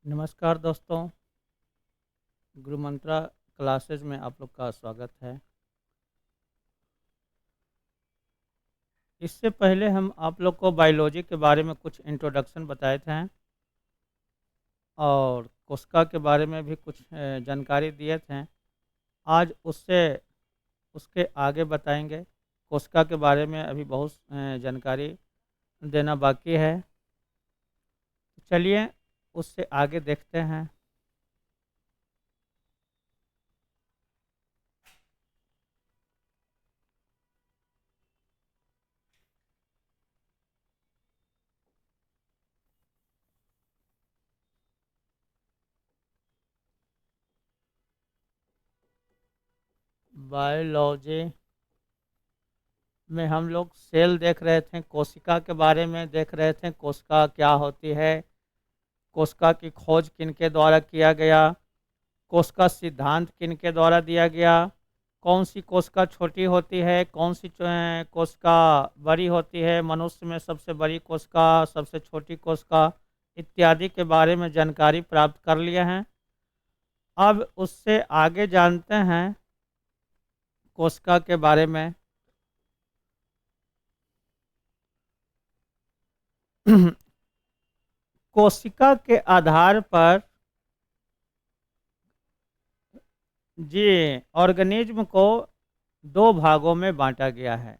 नमस्कार दोस्तों, गुरु मंत्रा क्लासेज में आप लोग का स्वागत है। इससे पहले हम आप लोग को बायोलॉजी के बारे में कुछ इंट्रोडक्शन बताए थे और कोशिका के बारे में भी कुछ जानकारी दिए थे। आज उसके आगे बताएंगे। कोशिका के बारे में अभी बहुत जानकारी देना बाकी है। चलिए उससे आगे देखते हैं। बायोलॉजी में हम लोग सेल देख रहे थे, कोशिका के बारे में देख रहे थे, कोशिका क्या होती है, कोशिका की खोज किनके द्वारा किया गया, कोशिका सिद्धांत किनके द्वारा दिया गया, कौन सी कोशिका छोटी होती है, कौन सी कोशिका बड़ी होती है, मनुष्य में सबसे बड़ी कोशिका, सबसे छोटी कोशिका इत्यादि के बारे में जानकारी प्राप्त कर लिए हैं। अब उससे आगे जानते हैं कोशिका के बारे में। कोशिका के आधार पर जी ऑर्गेनिज्म को दो भागों में बांटा गया है।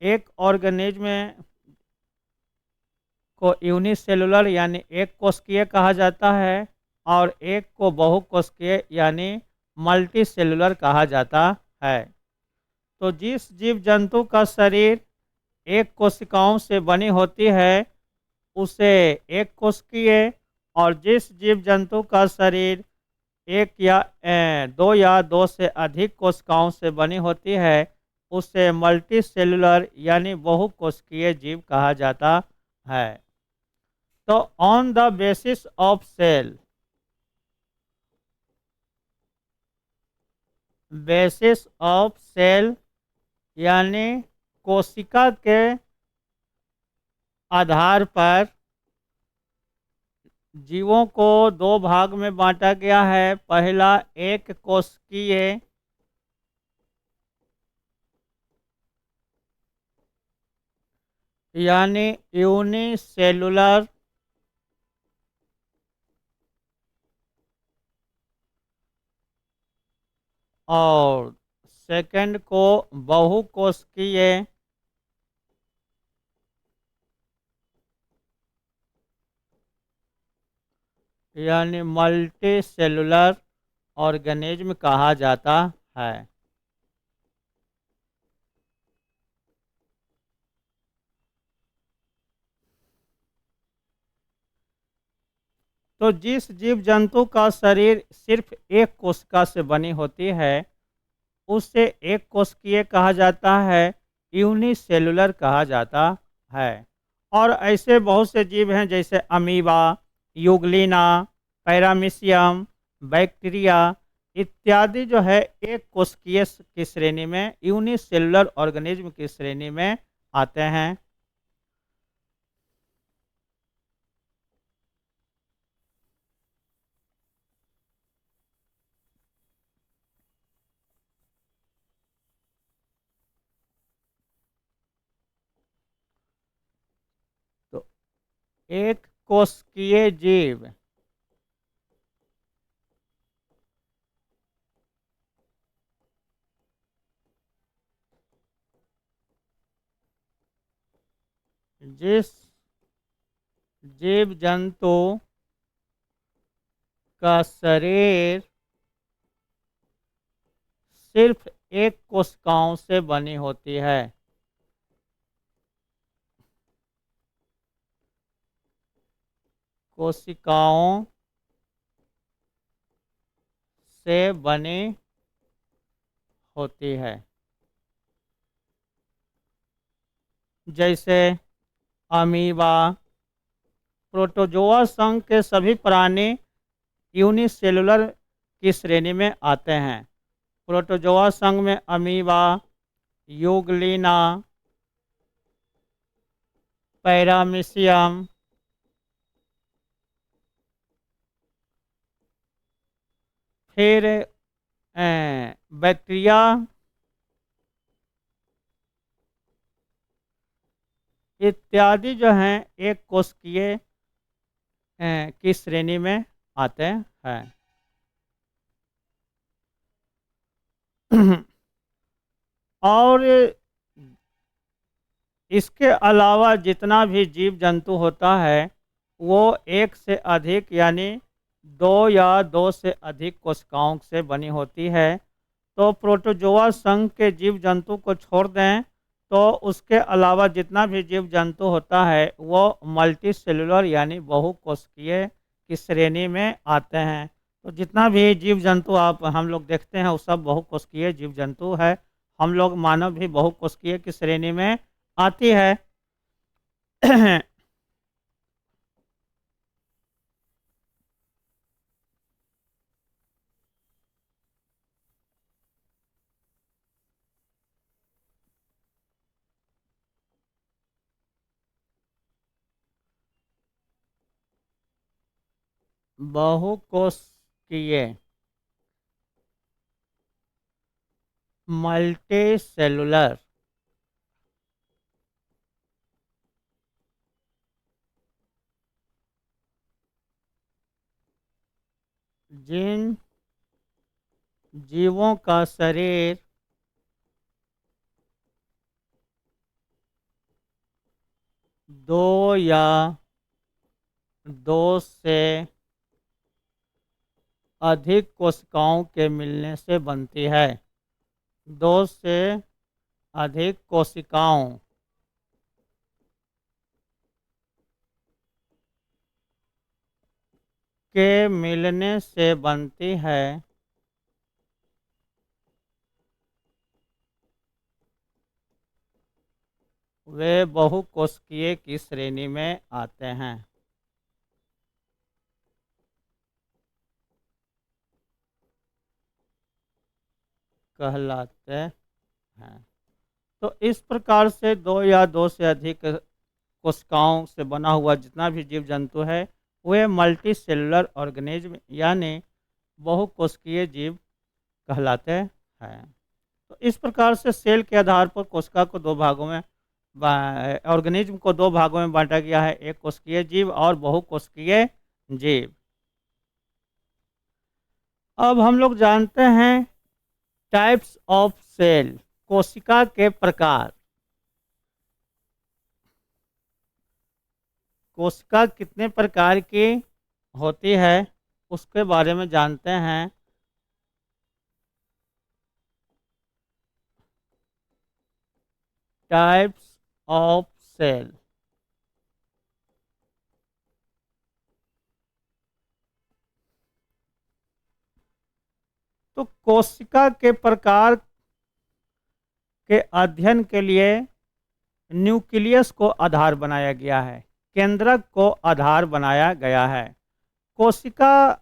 एक ऑर्गेनिज्म को यूनिसेलुलर यानी एक कोशिकीय कहा जाता है और एक को बहुकोशिकीय यानी मल्टी सेलुलर कहा जाता है। तो जिस जीव जंतु का शरीर एक कोशिकाओं से बनी होती है उसे एक कोशिकीय, और जिस जीव जंतु का शरीर एक या दो से अधिक कोशिकाओं से बनी होती है उसे मल्टी सेलुलर यानी बहुकोशिकीय जीव कहा जाता है। तो on the basis of cell, basis of cell यानी कोशिका के आधार पर जीवों को दो भाग में बांटा गया है। पहला एक कोशिकीय यानी यूनिसेलुलर, और सेकंड को बहुकोशिकीय यानी मल्टी सेलुलर ऑर्गेनिज्म कहा जाता है। तो जिस जीव जंतु का शरीर सिर्फ एक कोशिका से बनी होती है उससे एक कोशिकीय कहा जाता है, यूनिसेलुलर कहा जाता है। और ऐसे बहुत से जीव हैं जैसे अमीबा, यूग्लिना, पैरामीशियम, बैक्टीरिया इत्यादि जो है एक कोशिकीय की श्रेणी में, यूनिसेलुलर ऑर्गेनिज्म की श्रेणी में आते हैं। तो एक कोशिकीय जीव जिस जीव जंतु का शरीर सिर्फ एक कोशिकाओं से बनी होती है, कोशिकाओं से बनी होती है, जैसे अमीबा, प्रोटोजोआ संघ के सभी प्राणी यूनिसेलुलर की श्रेणी में आते हैं। प्रोटोजोआ संघ में अमीबा, यूग्लिना, पैरामीशियम, फिर बैक्टीरिया इत्यादि जो हैं एक कोशिकीय की श्रेणी में आते हैं। और इसके अलावा जितना भी जीव जंतु होता है वो एक से अधिक यानी दो या दो से अधिक कोशिकाओं से बनी होती है। तो प्रोटोजोआ संघ के जीव जंतु को छोड़ दें तो उसके अलावा जितना भी जीव जंतु होता है वो मल्टी सेलुलर यानी बहुकोशिकीय की श्रेणी में आते हैं। तो जितना भी जीव जंतु आप हम लोग देखते हैं वो सब बहुकोशिकीय जीव जंतु है। हम लोग मानव भी बहुकोशिकीय की श्रेणी में आती है। बहुकोशिकीय मल्टी सेलुलर जिन जीवों का शरीर दो या दो से अधिक कोशिकाओं के मिलने से बनती है। दो से अधिक कोशिकाओं के मिलने से बनती है वे बहुकोशिकीय की श्रेणी में आते हैं। कहलाते हैं। तो इस प्रकार से दो या दो से अधिक कोशिकाओं से बना हुआ जितना भी जीव जंतु है वे मल्टी सेलुलर ऑर्गेनिज्म यानी बहुकोशिकीय जीव कहलाते हैं। तो इस प्रकार से सेल के आधार पर कोशिका को दो भागों में ऑर्गेनिज्म को दो भागों में बांटा गया है, एक कोशिकीय जीव और बहुकोशिकीय जीव। अब हम लोग जानते हैं टाइप्स ऑफ सेल, कोशिका के प्रकार। कोशिका कितने प्रकार की होती है उसके बारे में जानते हैं। Types of cell. तो कोशिका के प्रकार के अध्ययन के लिए न्यूक्लियस को आधार बनाया गया है, केंद्रक को आधार बनाया गया है। कोशिका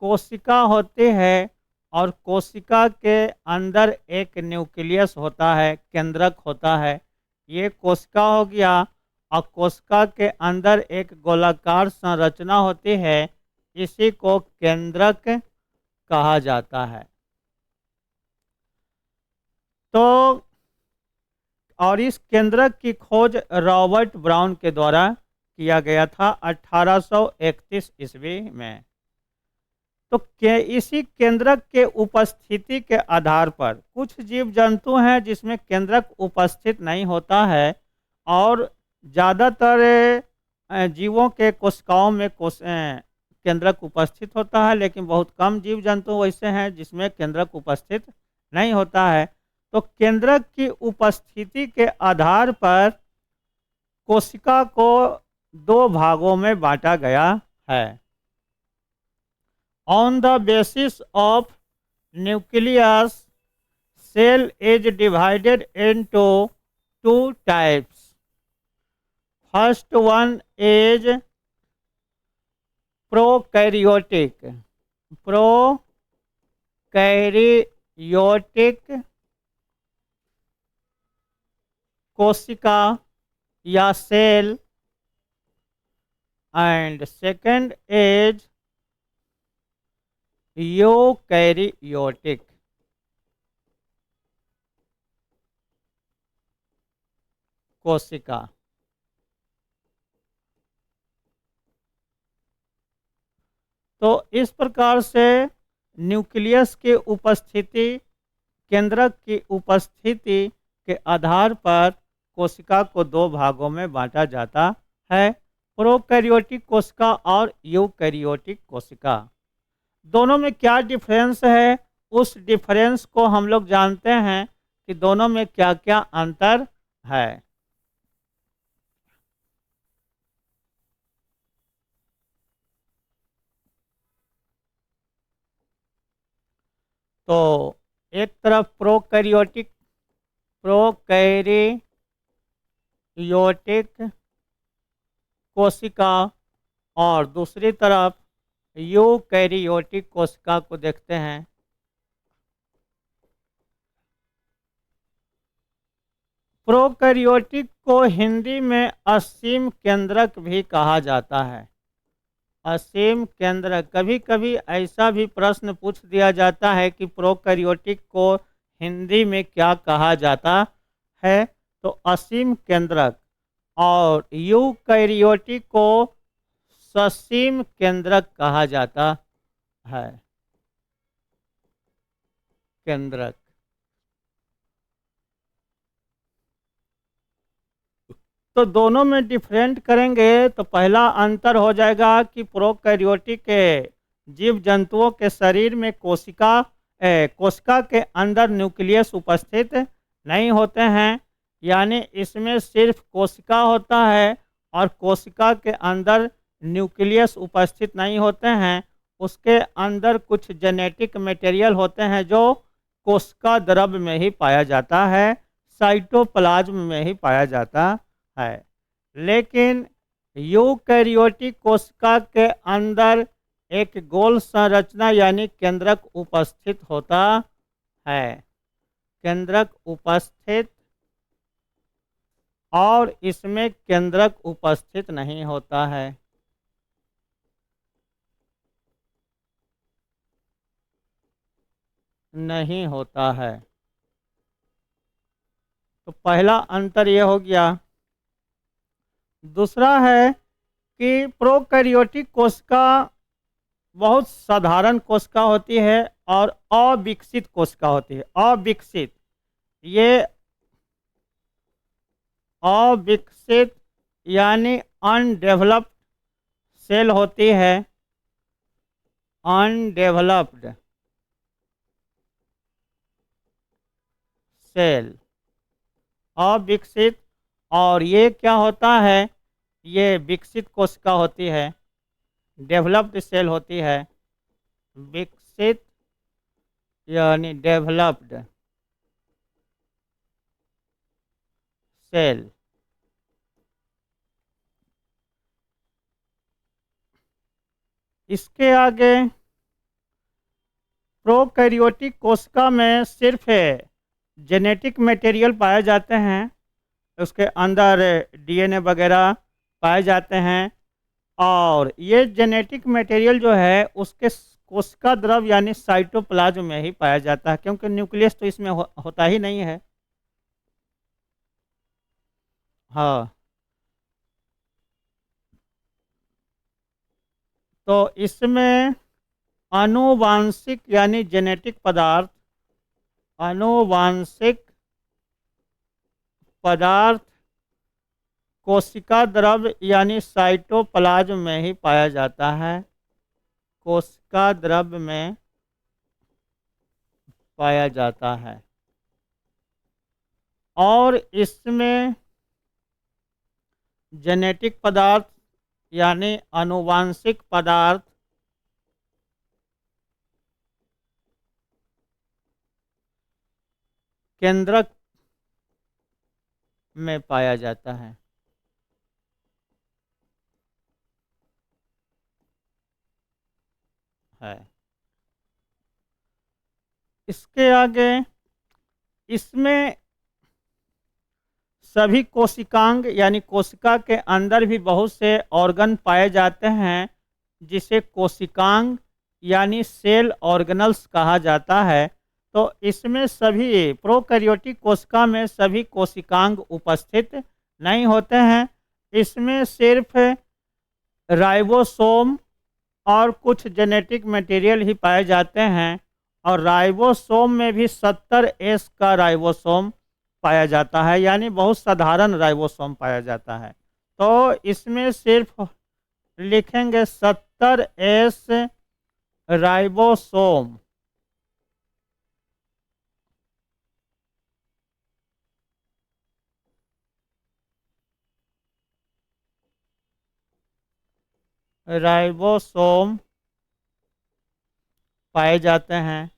कोशिका होती है और कोशिका के अंदर एक न्यूक्लियस होता है, केंद्रक होता है। ये कोशिका हो गया और कोशिका के अंदर एक गोलाकार संरचना होती है, इसी को केंद्रक कहा जाता है। तो और इस केंद्रक की खोज रॉबर्ट ब्राउन के द्वारा किया गया था 1831 ईस्वी में। तो इसी केंद्रक के उपस्थिति के आधार पर कुछ जीव जंतु हैं जिसमें केंद्रक उपस्थित नहीं होता है और ज़्यादातर जीवों के कोशिकाओं में केंद्रक उपस्थित होता है, लेकिन बहुत कम जीव जंतु वैसे हैं जिसमें केंद्रक उपस्थित नहीं होता है। तो केंद्रक की उपस्थिति के आधार पर कोशिका को दो भागों में बांटा गया है। On the basis of nucleus, cell is divided into two types. First one is prokaryotic. Prokaryotic कोशिका या cell, and second is eukaryotic कोशिका। तो इस प्रकार से न्यूक्लियस की उपस्थिति, केंद्रक की उपस्थिति के आधार पर कोशिका को दो भागों में बांटा जाता है, प्रोकैरियोटिक कोशिका और यूकैरियोटिक कोशिका। दोनों में क्या डिफरेंस है, उस डिफरेंस को हम लोग जानते हैं कि दोनों में क्या क्या अंतर है। तो एक तरफ प्रोकैरियोटिक कोशिका और दूसरी तरफ यूकैरियोटिक कोशिका को देखते हैं। प्रोकैरियोटिक को हिंदी में असीम केंद्रक भी कहा जाता है। असीम केंद्रक, कभी कभी ऐसा भी प्रश्न पूछ दिया जाता है कि प्रोकैरियोटिक को हिंदी में क्या कहा जाता है, तो असीम केंद्रक, और यूकैरियोटिक को ससीम केंद्रक कहा जाता है। केंद्रक। तो दोनों में डिफरेंट करेंगे तो पहला अंतर हो जाएगा कि प्रोकैरियोटिक के जीव जंतुओं के शरीर में कोशिका के अंदर न्यूक्लियस उपस्थित नहीं होते हैं, यानी इसमें सिर्फ कोशिका होता है और कोशिका के अंदर न्यूक्लियस उपस्थित नहीं होते हैं। उसके अंदर कुछ जेनेटिक मटेरियल होते हैं जो कोशिका द्रव में ही पाया जाता है, साइटोप्लाज्म में ही पाया जाता है। लेकिन यूकैरियोटिक कोशिका के अंदर एक गोल संरचना यानी केंद्रक उपस्थित होता है। केंद्रक उपस्थित, और इसमें केंद्रक उपस्थित नहीं होता है। नहीं होता है। तो पहला अंतर यह हो गया। दूसरा है कि प्रोकैरियोटिक कोशिका बहुत साधारण कोशिका होती है और अविकसित कोशिका होती है। अविकसित, ये अविकसित यानी अनडेवलप्ड सेल होती है। अनडेवलप्ड सेल, अविकसित, और ये क्या होता है, ये विकसित कोशिका होती है, डेवलप्ड सेल होती है। विकसित यानी डेवलप्ड सेल। इसके आगे प्रोकैरियोटिक कोशिका में सिर्फ जेनेटिक मटेरियल पाए जाते हैं, उसके अंदर डीएनए वगैरह पाए जाते हैं, और ये जेनेटिक मटेरियल जो है उसके कोशिका द्रव यानी साइटोप्लाज्म में ही पाया जाता है, क्योंकि न्यूक्लियस तो इसमें होता ही नहीं है। हाँ, तो इसमें आनुवांशिक यानी जेनेटिक पदार्थ, आनुवांशिक पदार्थ कोशिका द्रव यानी साइटोप्लाज्म में ही पाया जाता है। कोशिका द्रव में पाया जाता है, और इसमें जेनेटिक पदार्थ यानी आनुवांशिक पदार्थ केंद्रक में पाया जाता है। इसके आगे इसमें सभी कोशिकांग यानी कोशिका के अंदर भी बहुत से ऑर्गन पाए जाते हैं, जिसे कोशिकांग यानी सेल ऑर्गेनल्स कहा जाता है। तो इसमें सभी प्रोकैरियोटिक कोशिका में सभी कोशिकांग उपस्थित नहीं होते हैं। इसमें सिर्फ राइबोसोम और कुछ जेनेटिक मटेरियल ही पाए जाते हैं, और राइबोसोम में भी 70S का राइबोसोम पाया जाता है, यानी बहुत साधारण राइबोसोम पाया जाता है। तो इसमें सिर्फ लिखेंगे 70S राइबोसोम। राइबोसोम पाए जाते हैं,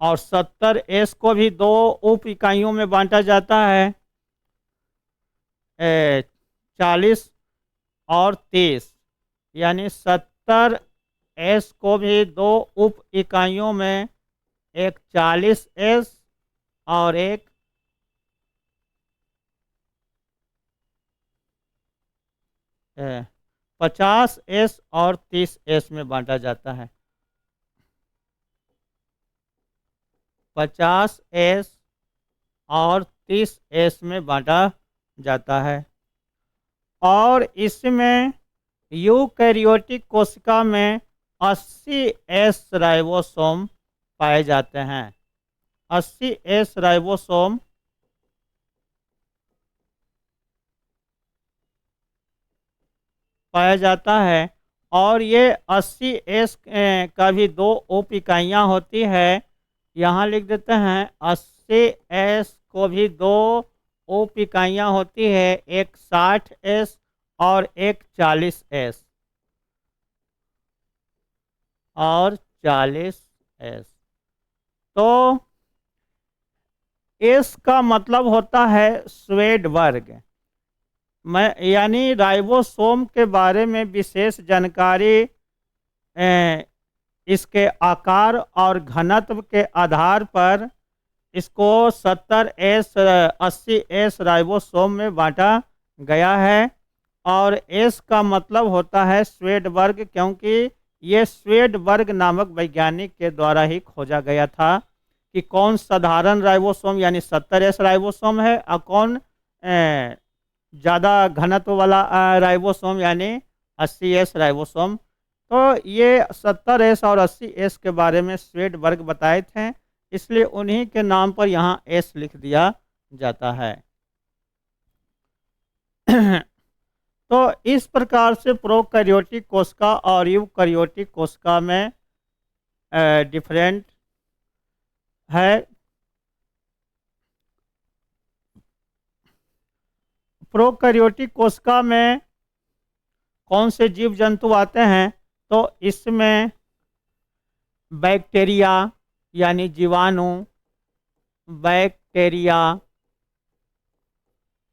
और 70S को भी दो उप इकाइयों में बांटा जाता है, 40 और 30, यानी 70S को भी दो उप इकाइयों में, एक 40S और एक 50S और 30S में बांटा जाता है। 50S और 30S में बांटा जाता है। और इसमें यूकैरियोटिक कोशिका में 80S राइबोसोम पाए जाते हैं। 80S राइबोसोम पाया जाता है, और ये 80S का भी दो उप इकाइयाँ होती है। यहाँ लिख देते हैं 80S को भी दो उप इकाइयाँ होती है, एक 60S और एक 40S और 40S। तो S का मतलब होता है स्वेड वर्ग। मैं यानी राइबोसोम के बारे में विशेष जानकारी इसके आकार और घनत्व के आधार पर इसको 70S 80S राइबोसोम में बांटा गया है। और एस का मतलब होता है स्वेड वर्ग, क्योंकि ये स्वेड वर्ग नामक वैज्ञानिक के द्वारा ही खोजा गया था कि कौन साधारण राइबोसोम यानी 70S राइबोसोम है, और कौन ज़्यादा घनत्व वाला राइबोसोम यानी 80S राइबोसोम। तो ये 70S और 80S के बारे में स्वेड वर्ग बताए थे, इसलिए उन्हीं के नाम पर यहाँ एस लिख दिया जाता है। तो इस प्रकार से प्रोकैरियोटिक कोशिका और यूकैरियोटिक कोशिका में डिफरेंट है। प्रोकैरियोटिक कोशिका में कौन से जीव जंतु आते हैं, तो इसमें बैक्टीरिया यानी जीवाणु, बैक्टीरिया,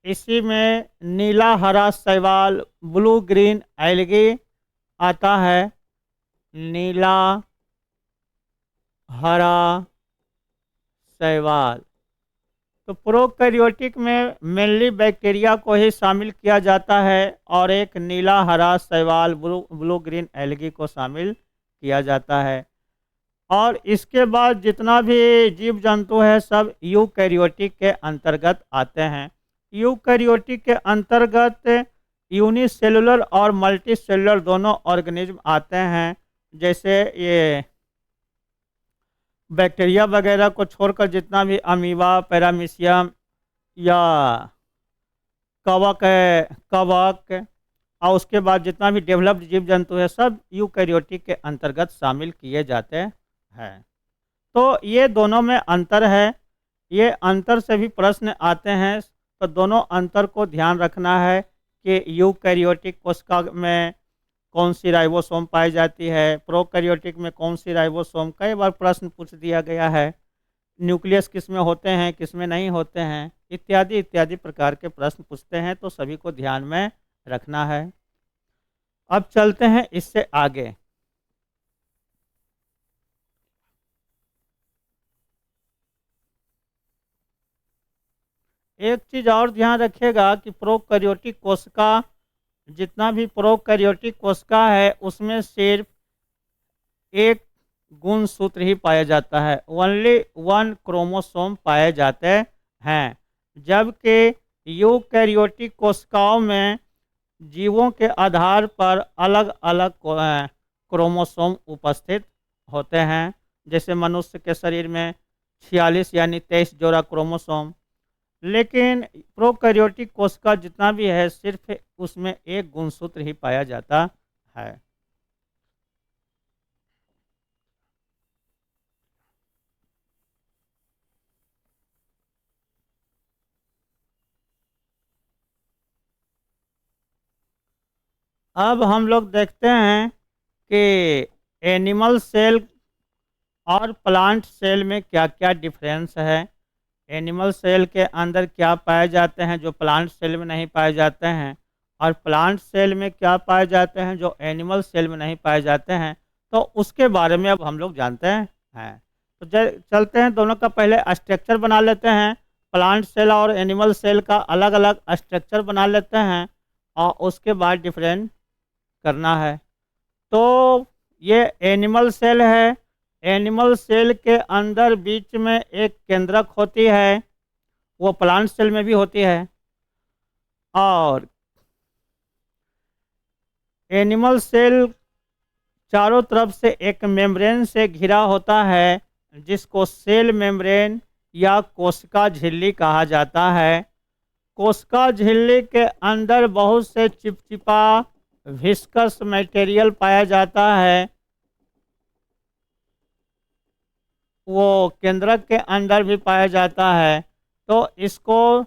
इसी में नीला हरा शैवाल ब्लू ग्रीन एल्गी आता है। नीला हरा शैवाल। तो प्रोकैरियोटिक में मेनली बैक्टीरिया को ही शामिल किया जाता है, और एक नीला हरा शैवाल ब्लू ग्रीन एल्गी को शामिल किया जाता है। और इसके बाद जितना भी जीव जंतु है सब यूकैरियोटिक के अंतर्गत आते हैं। यूकैरियोटिक के अंतर्गत यूनिसेलुलर और मल्टीसेलुलर दोनों ऑर्गेनिज्म आते हैं। जैसे ये बैक्टीरिया वगैरह को छोड़कर जितना भी अमीबा, पैरामीशियम या कवक है, कवक, और उसके बाद जितना भी डेवलप्ड जीव जंतु है सब यूकैरियोटिक के अंतर्गत शामिल किए जाते हैं। तो ये दोनों में अंतर है। ये अंतर से भी प्रश्न आते हैं, तो दोनों अंतर को ध्यान रखना है कि यूकैरियोटिक कोशिका में कौन सी राइबोसोम पाई जाती है, प्रोकैरियोटिक में कौन सी राइबोसोम। कई बार प्रश्न पूछ दिया गया है, न्यूक्लियस किस में होते हैं, किस में नहीं होते हैं, इत्यादि इत्यादि प्रकार के प्रश्न पूछते हैं, तो सभी को ध्यान में रखना है। अब चलते हैं इससे आगे। एक चीज़ और ध्यान रखिएगा कि प्रोकैरियोटिक कोशिका जितना भी प्रोकैरियोटिक कोशिका है उसमें सिर्फ एक गुणसूत्र ही पाया जाता है, ओनली वन क्रोमोसोम पाए जाते हैं। जबकि यूकैरियोटिक कोशिकाओं में जीवों के आधार पर अलग अलग क्रोमोसोम उपस्थित होते हैं। जैसे मनुष्य के शरीर में 46 यानी 23 जोड़ा क्रोमोसोम, लेकिन प्रोकैरियोटिक कोशिका जितना भी है सिर्फ उसमें एक गुणसूत्र ही पाया जाता है। अब हम लोग देखते हैं कि एनिमल सेल और प्लांट सेल में क्या क्या डिफरेंस है। एनिमल सेल के अंदर क्या पाए जाते हैं जो प्लांट सेल में नहीं पाए जाते हैं, और प्लांट सेल में क्या पाए जाते हैं जो एनिमल सेल में नहीं पाए जाते हैं, तो उसके बारे में अब हम लोग जानते हैं। तो चलते हैं, दोनों का पहले स्ट्रक्चर बना लेते हैं। प्लांट सेल और एनिमल सेल का अलग अलग स्ट्रक्चर बना लेते हैं और उसके बाद डिफरेंट करना है। तो ये एनिमल सेल है। एनिमल सेल के अंदर बीच में एक केंद्रक होती है, वो प्लांट सेल में भी होती है। और एनिमल सेल चारों तरफ से एक मेम्ब्रेन से घिरा होता है, जिसको सेल मेम्ब्रेन या कोशिका झिल्ली कहा जाता है। कोशिका झिल्ली के अंदर बहुत से चिपचिपा विस्कस मटेरियल पाया जाता है। वो केंद्रक के अंदर भी पाया जाता है। तो इसको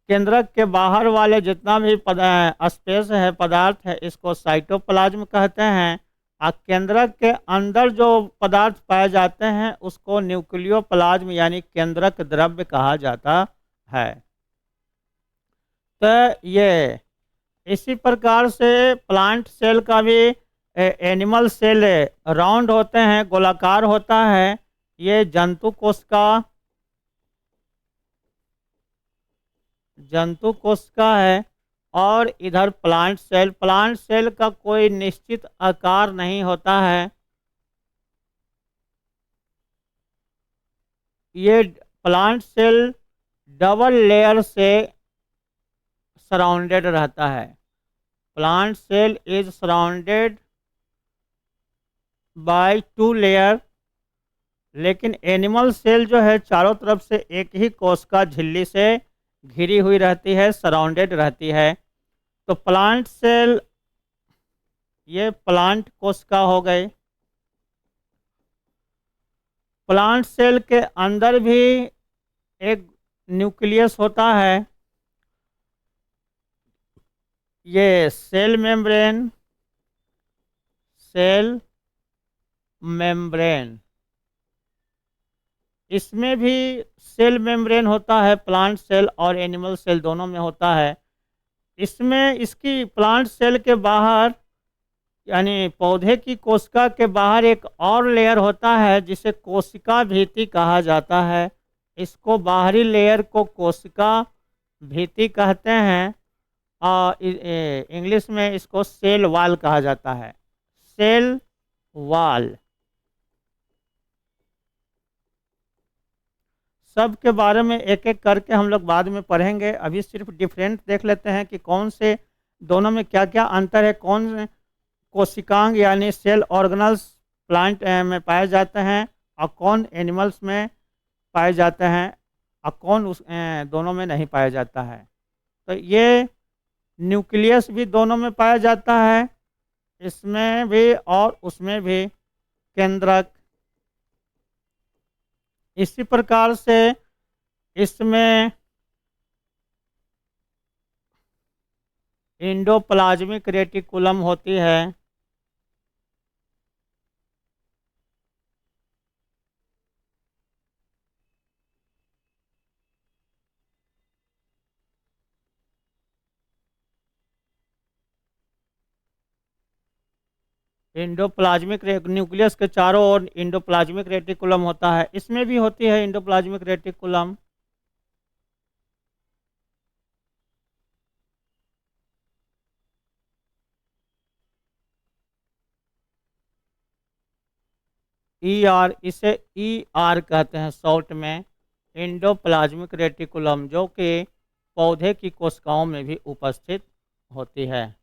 केंद्रक के बाहर वाले जितना भी स्पेस है, पदार्थ है, इसको साइटोप्लाज्म कहते हैं। और केंद्रक के अंदर जो पदार्थ पाए जाते हैं उसको न्यूक्लियोप्लाज्म यानी केंद्रक द्रव्य कहा जाता है। तो ये इसी प्रकार से प्लांट सेल का भी, एनिमल सेल राउंड होते हैं, गोलाकार होता है। ये जंतु कोशिका है। और इधर प्लांट सेल का कोई निश्चित आकार नहीं होता है। ये प्लांट सेल डबल लेयर से सराउंडेड रहता है। Plant cell is surrounded by 2 layer. लेकिन एनिमल सेल जो है चारों तरफ से एक ही कोशिका झिल्ली से घिरी हुई रहती है, सराउंडेड रहती है। तो प्लांट सेल, ये प्लांट कोशिका हो गए। प्लांट सेल के अंदर भी एक न्यूक्लियस होता है। ये सेल मेम्ब्रेन, इसमें भी सेल मेम्ब्रेन होता है। प्लांट सेल और एनिमल सेल दोनों में होता है। इसमें इसकी प्लांट सेल के बाहर यानी पौधे की कोशिका के बाहर एक और लेयर होता है जिसे कोशिका भित्ति कहा जाता है। इसको बाहरी लेयर को कोशिका भित्ति कहते हैं और इंग्लिश में इसको सेल वॉल कहा जाता है। Cell wall. सब के बारे में एक एक करके हम लोग बाद में पढ़ेंगे। अभी सिर्फ डिफरेंट देख लेते हैं कि कौन से दोनों में क्या क्या अंतर है। कौन कोशिकांग यानी सेल ऑर्गेनल्स प्लांट में पाए जाते हैं और कौन एनिमल्स में पाए जाते हैं और कौन दोनों में नहीं पाया जाता है। तो ये न्यूक्लियस भी दोनों में पाया जाता है, इसमें भी और उसमें भी केंद्रक। इसी प्रकार से इसमें इंडोप्लाज्मिक रेटिकुलम होती है। इंडोप्लाज्मिक न्यूक्लियस के चारों ओर इंडोप्लाज्मिक रेटिकुलम होता है। इसमें भी होती है इंडोप्लाज्मिक रेटिकुलम। ER, इसे ER कहते हैं शॉर्ट में, एंडोप्लाज्मिक रेटिकुलम, जो कि पौधे की कोशिकाओं में भी उपस्थित होती है।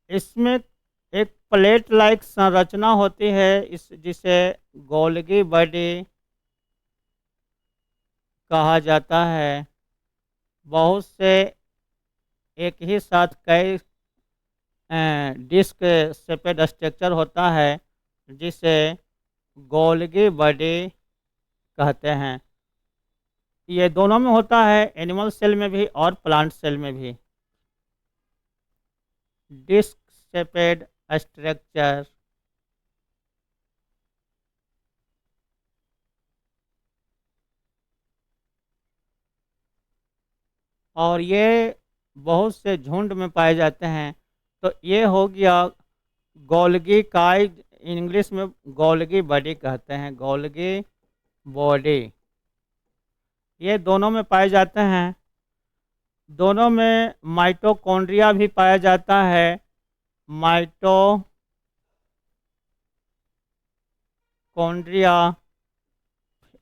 इसमें एक प्लेट लाइक संरचना होती है, जिसे गोल्गी बॉडी कहा जाता है। बहुत से एक ही साथ कई डिस्क शेपेड स्ट्रक्चर होता है, जिसे गोल्गी बॉडी कहते हैं। ये दोनों में होता है, एनिमल सेल में भी और प्लांट सेल में भी। डिस्क शेपेड स्ट्रक्चर और ये बहुत से झुंड में पाए जाते हैं। तो ये हो गया गोल्गी काय, इंग्लिश में गोल्गी बॉडी कहते हैं, गोल्गी बॉडी। ये दोनों में पाए जाते हैं। दोनों में माइटोकॉन्ड्रिया भी पाया जाता है। माइटोकॉन्ड्रिया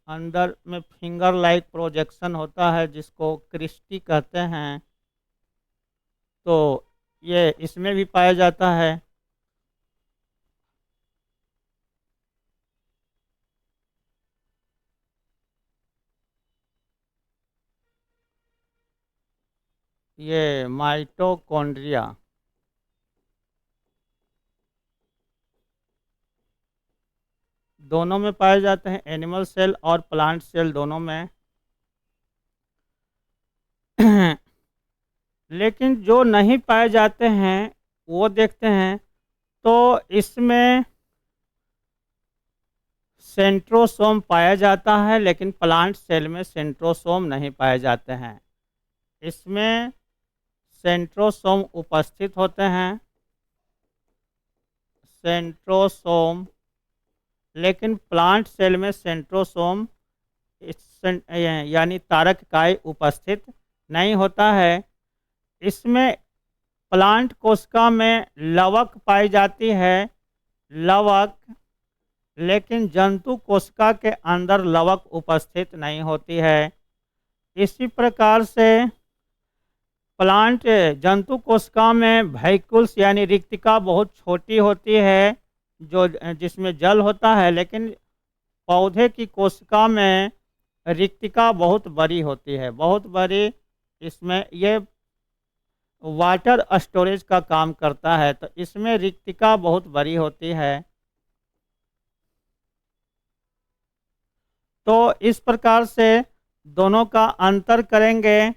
अंदर में फिंगर लाइक प्रोजेक्शन होता है, जिसको क्रिस्टी कहते हैं। तो ये इसमें भी पाया जाता है। ये माइटोकॉन्ड्रिया दोनों में पाए जाते हैं, एनिमल सेल और प्लांट सेल दोनों में। लेकिन जो नहीं पाए जाते हैं वो देखते हैं। तो इसमें सेंट्रोसोम पाया जाता है, लेकिन प्लांट सेल में सेंट्रोसोम नहीं पाए जाते हैं। इसमें सेंट्रोसोम उपस्थित होते हैं, सेंट्रोसोम, लेकिन प्लांट सेल में सेंट्रोसोम यानी तारक काय उपस्थित नहीं होता है। इसमें प्लांट कोशिका में लवक पाई जाती है, लवक, लेकिन जंतु कोशिका के अंदर लवक उपस्थित नहीं होती है। इसी प्रकार से प्लांट जंतु कोशिका में वैक्यूल्स यानी रिक्तिका बहुत छोटी होती है, जो जिसमें जल होता है, लेकिन पौधे की कोशिका में रिक्तिका बहुत बड़ी होती है, बहुत बड़ी। इसमें ये वाटर स्टोरेज का काम करता है, तो इसमें रिक्तिका बहुत बड़ी होती है। तो इस प्रकार से दोनों का अंतर करेंगे।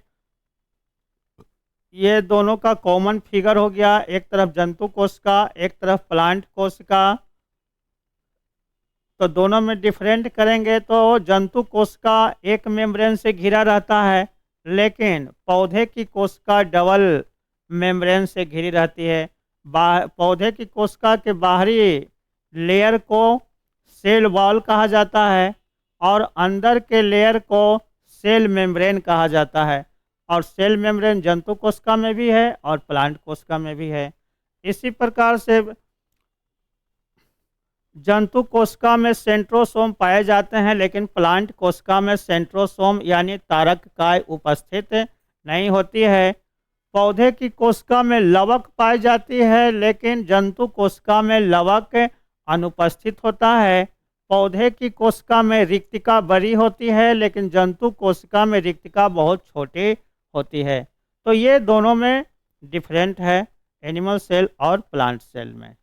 ये दोनों का कॉमन फिगर हो गया, एक तरफ जंतु कोशिका, एक तरफ प्लांट कोशिका। तो दोनों में डिफरेंट करेंगे तो जंतु कोशिका एक मेम्ब्रेन से घिरा रहता है, लेकिन पौधे की कोशिका डबल मेम्ब्रेन से घिरी रहती है। पौधे की कोशिका के बाहरी लेयर को सेल वॉल कहा जाता है और अंदर के लेयर को सेल मेम्ब्रेन कहा जाता है। और सेल मेम्ब्रेन जंतु कोशिका में भी है और प्लांट कोशिका में भी है। इसी प्रकार से जंतु कोशिका में सेंट्रोसोम पाए जाते हैं, लेकिन प्लांट कोशिका में सेंट्रोसोम यानी तारक काय उपस्थित नहीं होती है। पौधे की कोशिका में लवक पाई जाती है, लेकिन जंतु कोशिका में लवक अनुपस्थित होता है। पौधे की कोशिका में रिक्तिका बड़ी होती है, लेकिन जंतु कोशिका में रिक्तिका बहुत छोटी होती है। तो ये दोनों में डिफरेंट है, एनिमल सेल और प्लांट सेल में।